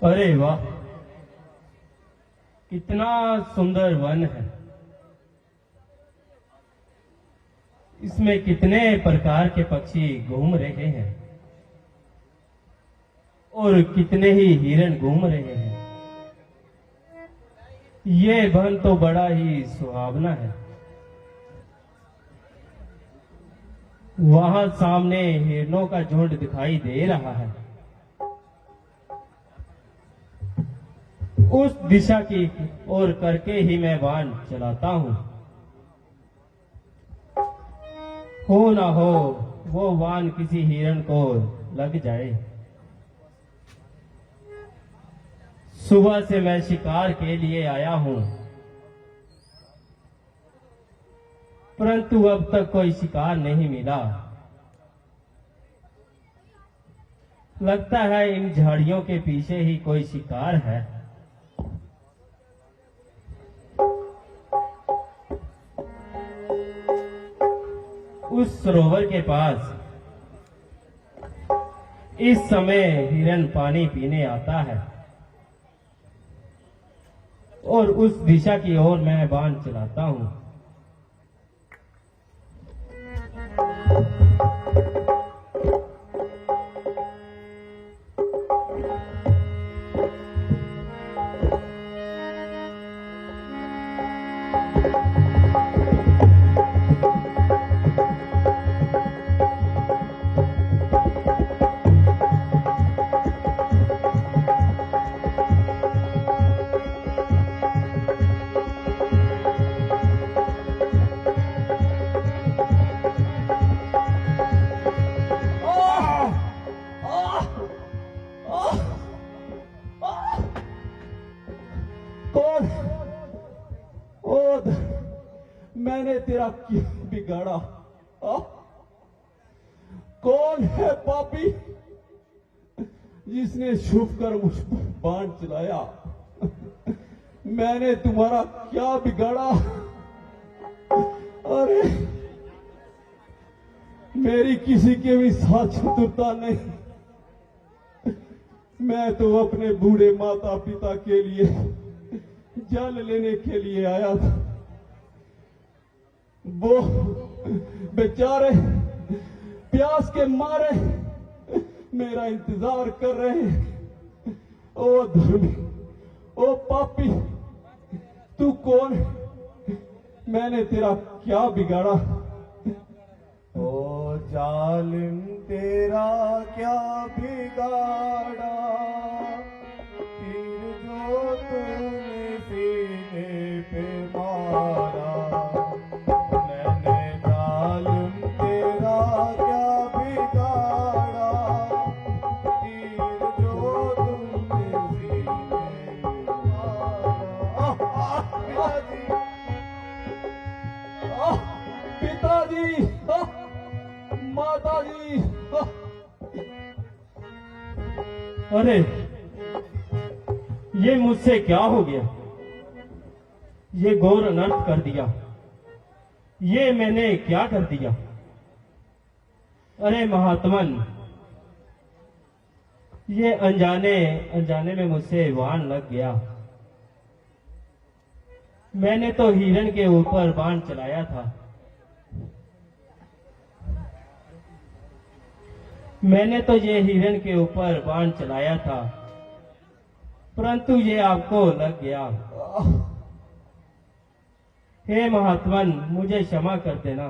अरे वाह, कितना सुंदर वन है। इसमें कितने प्रकार के पक्षी घूम रहे हैं और कितने ही हिरण घूम रहे हैं। ये वन तो बड़ा ही सुहावना है। वहां सामने हिरणों का झुंड दिखाई दे रहा है। उस दिशा की ओर करके ही मैं वाहन चलाता हूं। हो ना हो वो वाहन किसी हिरण को लग जाए। सुबह से मैं शिकार के लिए आया हूं, परंतु अब तक कोई शिकार नहीं मिला। लगता है इन झाड़ियों के पीछे ही कोई शिकार है। उस सरोवर के पास इस समय हिरन पानी पीने आता है और उस दिशा की ओर मैं बाण चलाता हूं। कौन? ओद, मैंने तेरा क्यों बिगाड़ा? आ? कौन है पापी जिसने छुप कर मुझ पर बाण चलाया? मैंने तुम्हारा क्या बिगाड़ा? अरे मेरी किसी के भी साथ शत्रुता नहीं। मैं तो अपने बूढ़े माता पिता के लिए जल लेने के लिए आया था। वो बेचारे प्यास के मारे मेरा इंतजार कर रहे हैं। ओ धर्मी, ओ पापी, तू कौन है? मैंने तेरा क्या बिगाड़ा? ओ जालिम तेरा क्या बिगाड़ा, तीर जो तूने सीने पे मारा। मैंने जालिम तेरा क्या बिगाड़ा, तीर जो तूने सीने पे मारा। पिताजी, माताजी, अरे ये मुझसे क्या हो गया? ये घोर अनर्थ कर दिया। ये मैंने क्या कर दिया? अरे महात्मन, ये अनजाने अनजाने में मुझसे वाण लग गया। मैंने तो हिरण के ऊपर बाण चलाया था। मैंने तो ये हिरण के ऊपर बाण चलाया था, परंतु ये आपको लग गया। हे महात्मन, मुझे क्षमा कर देना।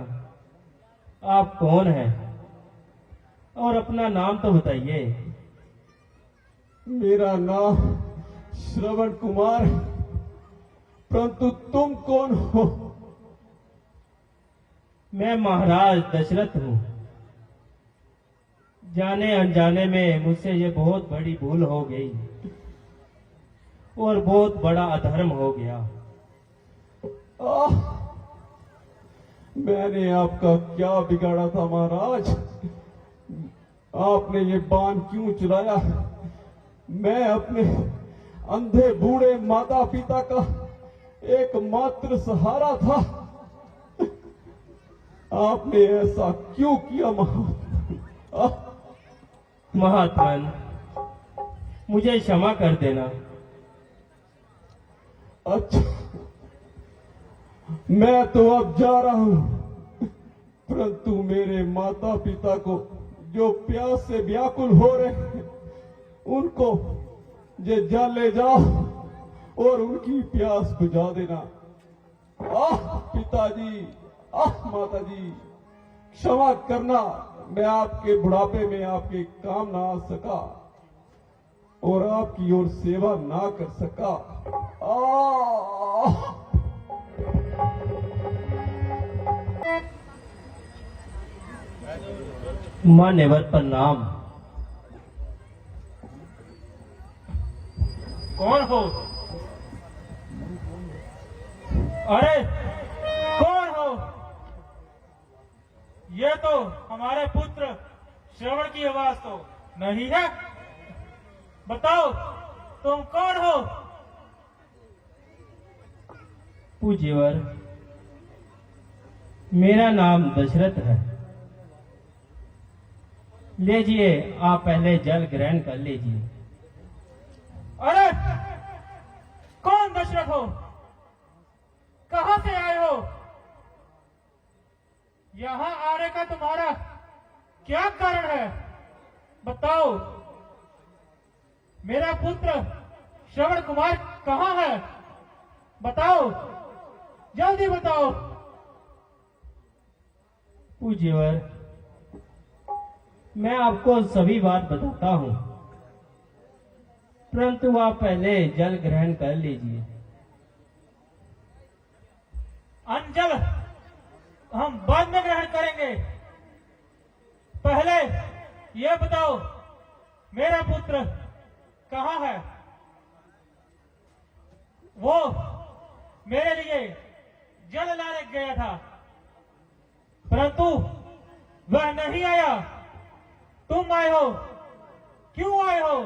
आप कौन हैं और अपना नाम तो बताइए। मेरा नाम श्रवण कुमार, परंतु तुम कौन हो? मैं महाराज दशरथ हूं। जाने अनजाने में मुझसे ये बहुत बड़ी भूल हो गई और बहुत बड़ा अधर्म हो गया। मैंने आपका क्या बिगाड़ा था महाराज? आपने ये बाण क्यों चलाया? मैं अपने अंधे बूढ़े माता पिता का एकमात्र सहारा था। आपने ऐसा क्यों किया महात्मन? महात्मन, मुझे क्षमा कर देना। अच्छा, मैं तो अब जा रहा हूं, परंतु मेरे माता पिता को जो प्यास से व्याकुल हो रहे हैं, उनको ये जल ले जाओ और उनकी प्यास बुझा देना। आह पिताजी, आह माताजी, क्षमा करना, मैं आपके बुढ़ापे में आपके काम ना आ सका और आपकी ओर सेवा ना कर सका। आह मान्यवर प्रणाम। कौन हो? अरे कौन हो? ये तो हमारे पुत्र श्रवण की आवाज तो नहीं है। बताओ तुम कौन हो? पूज्यवर, मेरा नाम दशरथ है। लीजिए, आप पहले जल ग्रहण कर लीजिए। अरे कौन दशरथ हो? कहां से आए हो? यहां आने का तुम्हारा क्या कारण है? बताओ। मेरा पुत्र श्रवण कुमार कहां है? बताओ, जल्दी बताओ। पूज्यवर, मैं आपको सभी बात बताता हूं, परंतु आप पहले जल ग्रहण कर लीजिए। अंजल हम बाद में ग्रहण करेंगे। पहले ये बताओ, मेरा पुत्र कहां है? वो मेरे लिए जल लाने गया था, परंतु वह नहीं आया। तुम आए हो, क्यों आए हो?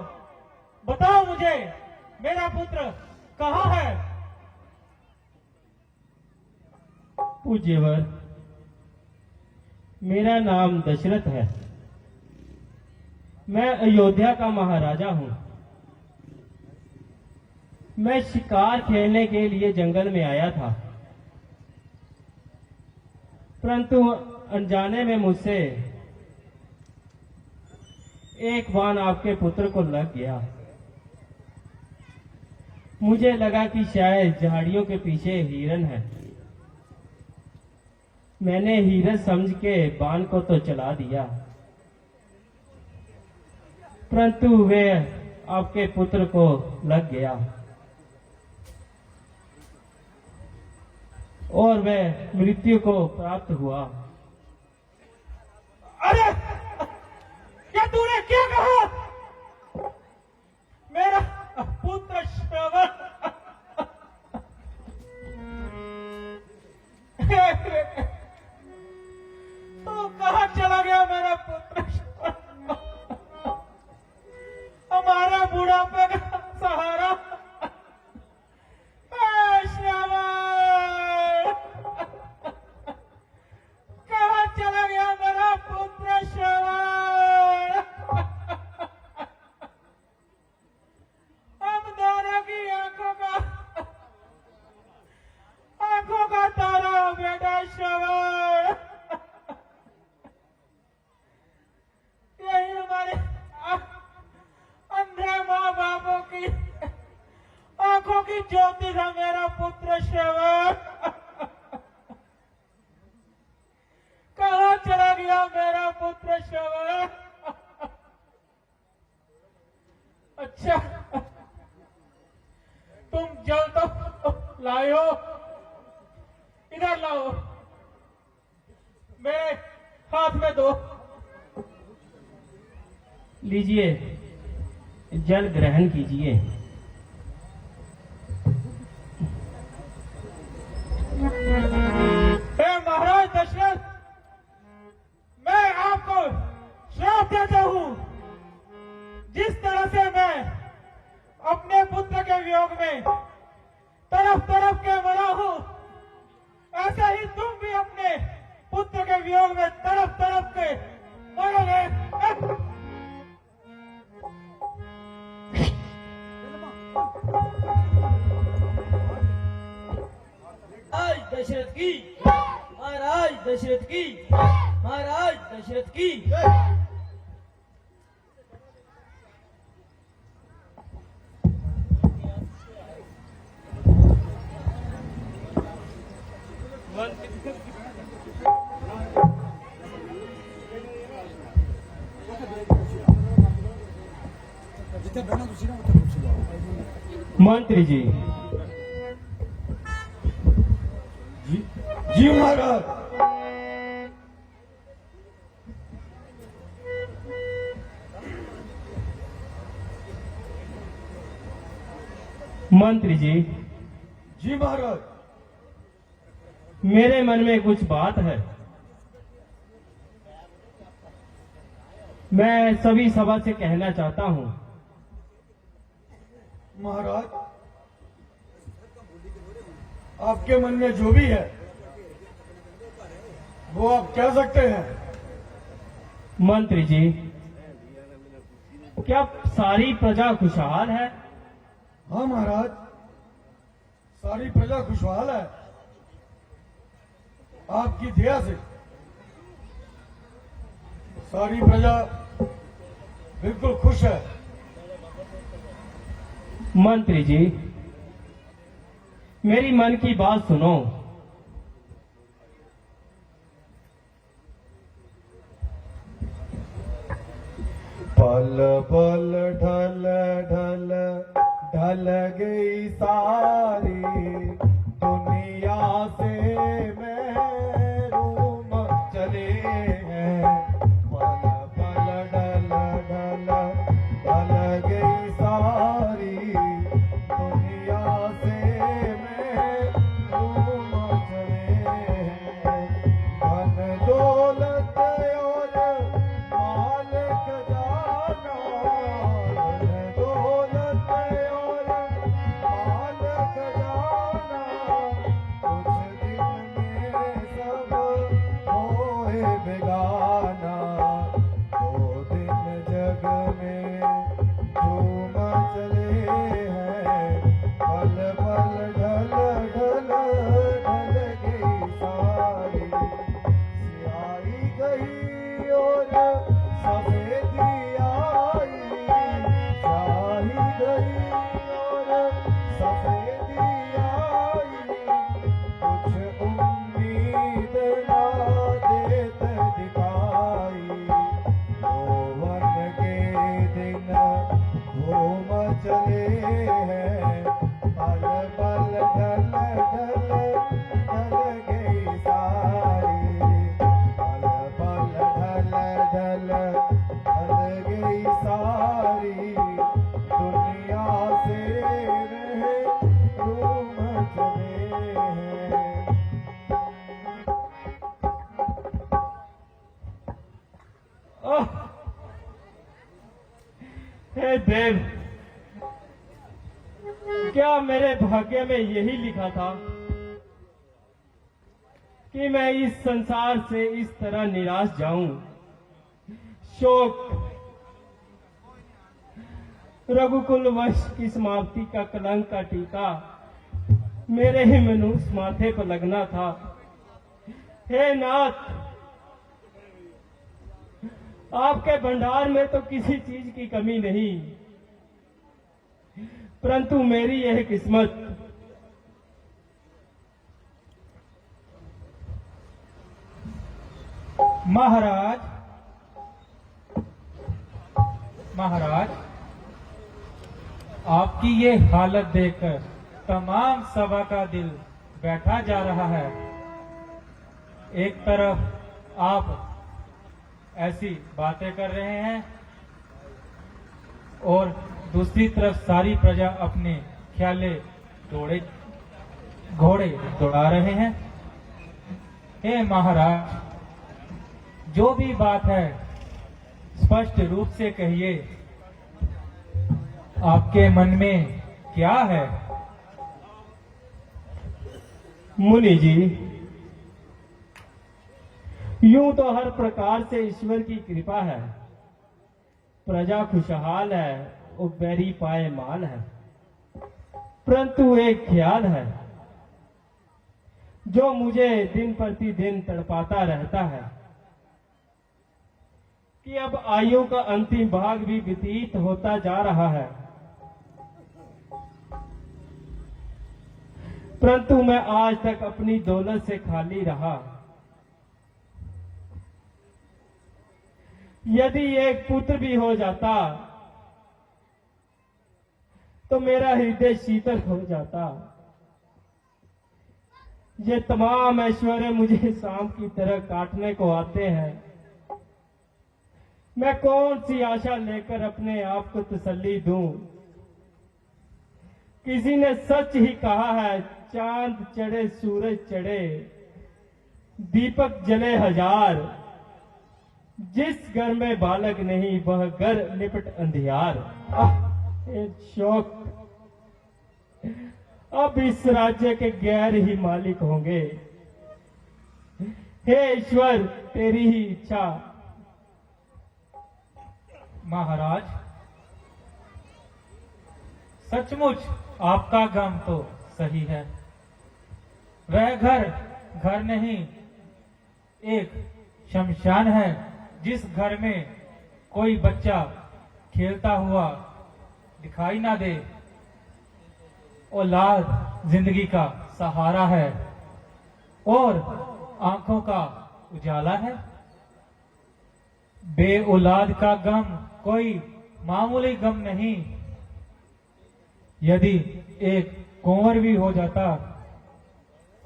बताओ मुझे, मेरा पुत्र कहां है? पूज्यवर, मेरा नाम दशरथ है। मैं अयोध्या का महाराजा हूं। मैं शिकार खेलने के लिए जंगल में आया था, परंतु अनजाने में मुझसे एक बाण आपके पुत्र को लग गया। मुझे लगा कि शायद झाड़ियों के पीछे हिरन है। मैंने हिरन समझ के बाण को तो चला दिया, परंतु वे आपके पुत्र को लग गया और वह मृत्यु को प्राप्त हुआ। अरे क्या तूने क्या कहा? मेरा पुत्र श्रवण तो कहां चला गया? मेरा पुत्र श्रवण, हमारा बुढ़ापे का सहारा। श्रवण कहां चला गया मेरा पुत्र श्रवण? हम दोनों की आंखों का तारा हो बेटा श्रवण। यही हमारे अंधे माँ बापों की आंखों की ज्योति था मेरा पुत्र श्रवण। कहां चला गया मेरा पुत्र श्रवण? अच्छा, तुम जल तो लाए हो, इधर लाओ, मेरे हाथ में दो। लीजिए, जल ग्रहण कीजिए। हे महाराज दशरथ, मैं आपको श्राप देता हूं। जिस तरह से मैं अपने पुत्र के वियोग में तरफ तरफ के मरा हूं, ऐसे ही तुम भी अपने पुत्र के वियोग में तरफ तरफ के मरोगे। दशरथ की, महाराज दशरथ की, महाराज दशरथ की। मंत्री जी, जी महाराज। मंत्री जी, जी महाराज। मेरे मन में कुछ बात है। मैं सभी सभा से कहना चाहता हूं। महाराज, आपके मन में जो भी है वो आप कह सकते हैं। मंत्री जी, क्या सारी प्रजा खुशहाल है? हाँ महाराज, सारी प्रजा खुशहाल है आपकी दया से। सारी प्रजा बिल्कुल खुश है। मंत्री जी, मेरी मन की बात सुनो। पल पल ढल ढल ढल गई सारी दुनिया से महरूम चले हैं। पल पल ढल ढल ढल गई सारी दुनिया से महरूम चले हैं। धन दौलत और माल खजाना, धन दौलत और माल खजाना, कुछ दिन में सब होए बेगाना। दो दिन जग में झूम चले हैं। पल पल ढल ढल ढल गई सारी, सियाही गई और सफेदी आई, स्याही गई और सफेदी आई। कुछ उम्मीद ना देत दिखाई। यौवन के दिन घूम चले हैं। पल पल ढल ढल ढल गई सारी, पल पल ढल ढल ढल गई सारी दुनिया से महरूम चले हैं। ओह, हे देव, क्या मेरे भाग्य में यही लिखा था कि मैं इस संसार से इस तरह निराश जाऊं? शोक, रघुकुल वंश की समाप्ति का कलंक का टीका मेरे ही मनुष्य माथे पर लगना था। हे नाथ, आपके भंडार में तो किसी चीज की कमी नहीं, परंतु मेरी यह किस्मत। महाराज, महाराज, आपकी ये हालत देखकर तमाम सभा का दिल बैठा जा रहा है। एक तरफ आप ऐसी बातें कर रहे हैं और दूसरी तरफ सारी प्रजा अपने ख्याले घोड़े दौड़ा रहे हैं। हे महाराज, जो भी बात है स्पष्ट रूप से कहिए। आपके मन में क्या है? मुनि जी, यूं तो हर प्रकार से ईश्वर की कृपा है। प्रजा खुशहाल है, उपबैरी पाए माल है, परंतु एक ख्याल है। जो मुझे दिन प्रतिदिन तड़पाता रहता है कि अब आयु का अंतिम भाग भी व्यतीत होता जा रहा है, परंतु मैं आज तक अपनी दौलत से खाली रहा। यदि एक पुत्र भी हो जाता तो मेरा हृदय शीतल हो जाता। ये तमाम ऐश्वर्य मुझे सांप की तरह काटने को आते हैं। मैं कौन सी आशा लेकर अपने आप को तसल्ली दूं? किसी ने सच ही कहा है, चांद चढ़े सूरज चढ़े दीपक जले हजार, जिस घर में बालक नहीं वह घर लिपट अंधियार। एक शौक, अब इस राज्य के गैर ही मालिक होंगे। हे ईश्वर, तेरी ही इच्छा। महाराज, सचमुच आपका गम तो सही है। वह घर घर नहीं, एक शमशान है, जिस घर में कोई बच्चा खेलता हुआ दिखाई ना दे। औलाद जिंदगी का सहारा है और आंखों का उजाला है। बे औलाद का गम कोई मामूली गम नहीं। यदि एक कुंवर भी हो जाता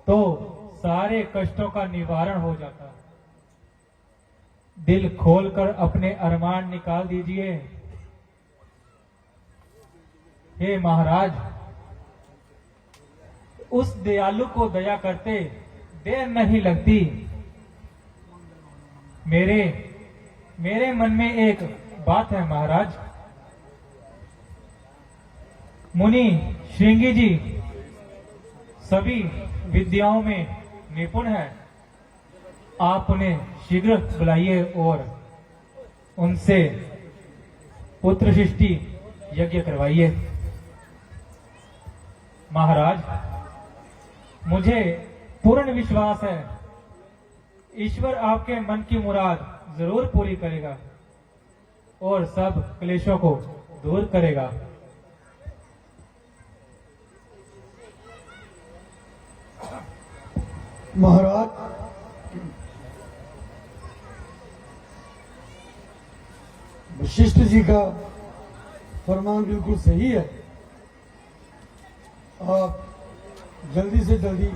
तो सारे कष्टों का निवारण हो जाता। दिल खोलकर अपने अरमान निकाल दीजिए। हे महाराज, उस दयालु को दया करते देर नहीं लगती। मेरे मन में एक बात है महाराज। मुनि श्रृंगी जी सभी विद्याओं में निपुण है। आप उन्हें शीघ्र बुलाइए और उनसे पुत्र सृष्टि यज्ञ करवाइए। महाराज, मुझे पूर्ण विश्वास है ईश्वर आपके मन की मुराद जरूर पूरी करेगा और सब क्लेशों को दूर करेगा। महाराज, वशिष्ठ जी का फरमान बिल्कुल सही है। आप जल्दी से जल्दी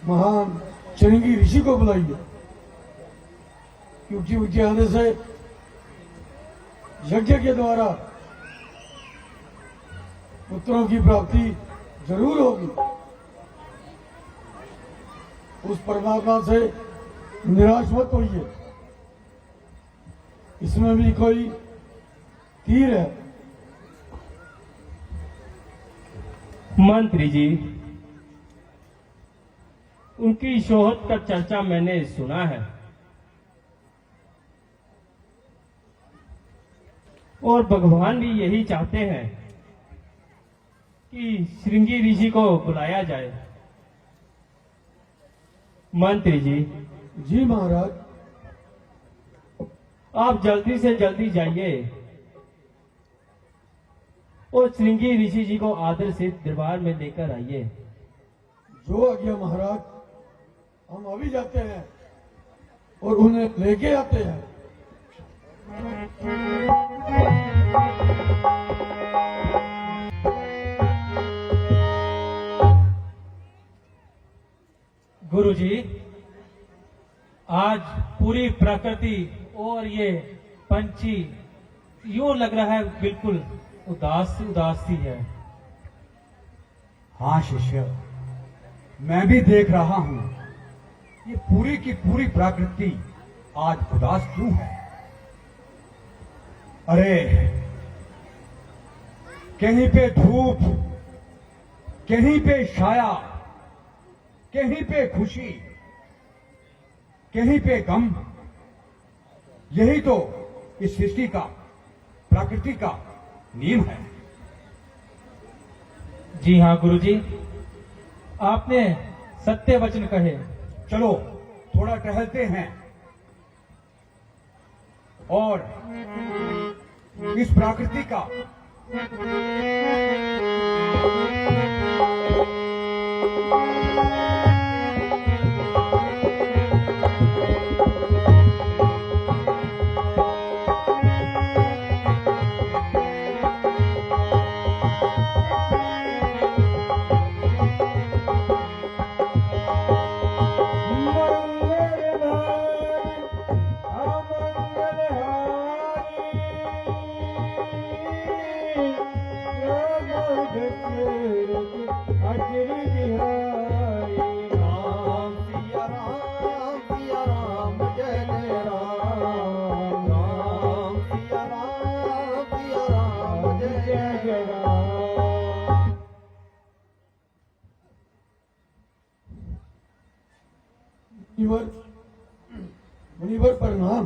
महान श्रृंगी ऋषि को बुलाइए, क्योंकि उनके आने से यज्ञ के द्वारा पुत्रों की प्राप्ति जरूर होगी। उस परमात्मा से निराश मत होइए, इसमें भी कोई तीर है। मंत्री जी, उनकी शोहरत का चर्चा मैंने सुना है और भगवान भी यही चाहते हैं कि श्रृंगी ऋषि को बुलाया जाए। मंत्री जी, जी महाराज, आप जल्दी से जल्दी जाइए और श्रृंगी ऋषि जी को आदर से दरबार में लेकर आइए। जो आज्ञा महाराज, हम अभी जाते हैं और उन्हें लेके आते हैं। गुरुजी, आज पूरी प्रकृति और ये पंछी यूं लग रहा है बिल्कुल उदास सी है। हाँ शिष्य, मैं भी देख रहा हूं, ये पूरी की पूरी प्रकृति आज उदास क्यों है? अरे, कहीं पे धूप, कहीं पे छाया, कहीं पे खुशी, कहीं पे गम। यही तो इस सृष्टि का, प्रकृति का नियम है। जी हाँ गुरुजी, आपने सत्य वचन कहे। चलो थोड़ा टहलते हैं और इस प्रकृति का मुनिवर, मुनिवर प्रणाम।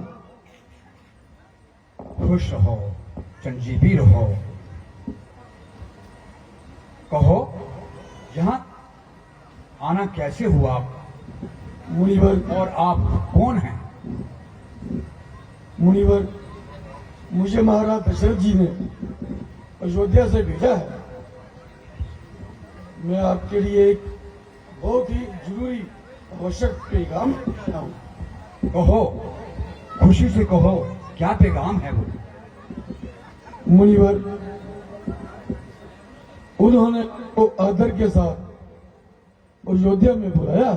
खुश रहो, संजीवी रहो। कहो यहाँ आना कैसे हुआ मुनिवर, और आप कौन हैं? मुनिवर, मुझे महाराज दशरथ जी ने अयोध्या से भेजा है। मैं आपके लिए एक बहुत ही जरूरी आवश्यक पैगाम लाया हूं। कहो, खुशी से कहो, क्या पैगाम है वो? मुनिवर, उन्होंने तो आदर के साथ अयोध्या में बुलाया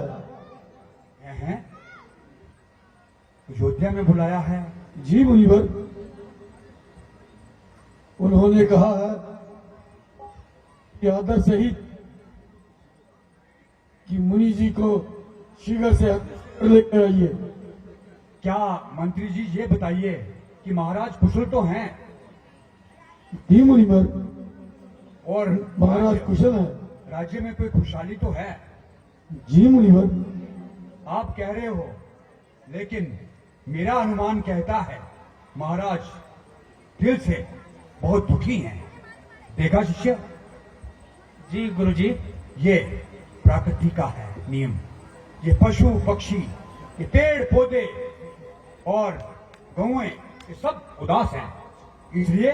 है। हैं? अयोध्या में बुलाया है? जी मुनिवर, उन्होंने कहा है कि आदर सहित कि मुनि जी को शीघ्र से लेकर आइए। क्या मंत्री जी ये बताइए कि महाराज कुशल तो हैं जी मुनिवर, और महाराज कुशल है। राज्य में कोई खुशहाली तो है? जी मुनिवर, आप कह रहे हो, लेकिन मेरा अनुमान कहता है महाराज दिल से बहुत दुखी हैं। देखा शिष्य? जी गुरुजी। ये प्रकृति का है नियम। ये पशु पक्षी, ये पेड़ पौधे और गौएं, ये सब उदास हैं। इसलिए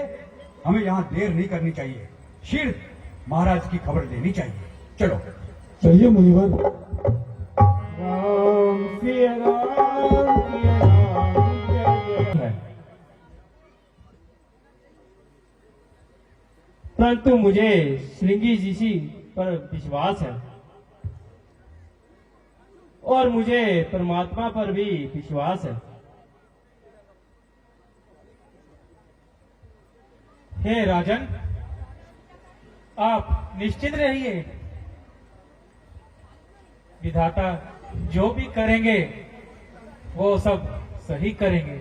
हमें यहां देर नहीं करनी चाहिए, शीघ्र महाराज की खबर लेनी चाहिए। चलो चलिए मुनिवर। राम सिया राम सिया राम, जय जय। परंतु मुझे श्रृंगी जी पर विश्वास है और मुझे परमात्मा पर भी विश्वास है। हे राजन, आप निश्चित रहिए, विधाता जो भी करेंगे वो सब सही करेंगे।